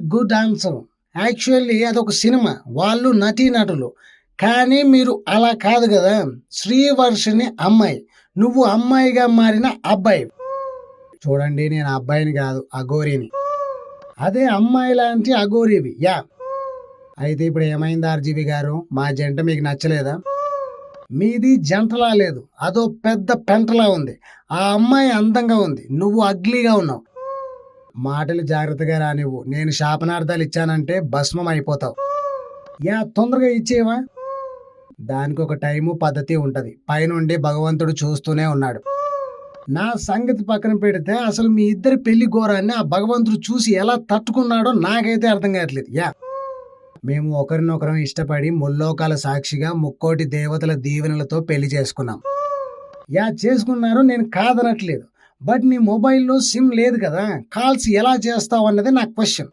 Good answer. Actually అదొక cinema. వాళ్ళు నటీనటులు. కానీ మీరు అలా కాదు గదా! శ్రీవర్షిని అమ్మాయి. నువ్వు అమ్మాయిగా మారిన అబ్బాయి. చూడండి నేను అబ్బాయిని గాదు అఘోరిని. అదే అమ్మాయి లాంటి అఘోరివి. అయితే ఇప్పుడు ఏమైంది ఆర్‌జీవి గారు? మా జంట మీకు నచ్చలేదా? మీది జంటలా లేదు. అదో పెద్ద పెంటలా ఉంది. ఆ అమ్మాయి అందంగా ఉంది. నువ్వు అగ్లీగా ఉన్నావు. మాటలు జాగ్రత్తగా రానివ్వు. నేను శాపనార్థాలు ఇచ్చానంటే భస్మం అయిపోతావు. తొందరగా ఇచ్చేవా? దానికొక టైము, పద్ధతి ఉంటది. పైనుండి భగవంతుడు చూస్తూనే ఉన్నాడు. నా సంగతి పక్కన పెడితే అసలు మీ ఇద్దరి పెళ్లి ఘోరాన్ని ఆ భగవంతుడు చూసి ఎలా తట్టుకున్నాడో నాకైతే అర్థం కావట్లేదు. మేము ఒకరినొకరం ఇష్టపడి ముల్లోకాల సాక్షిగా ముక్కోటి దేవతల దీవెనలతో పెళ్లి చేసుకున్నాం. చేసుకున్నారు, నేను కాదనట్లేదు. బట్ నీ మొబైల్లో సిమ్ లేదు కదా, కాల్స్ ఎలా చేస్తావు అన్నది నా క్వశ్చన్.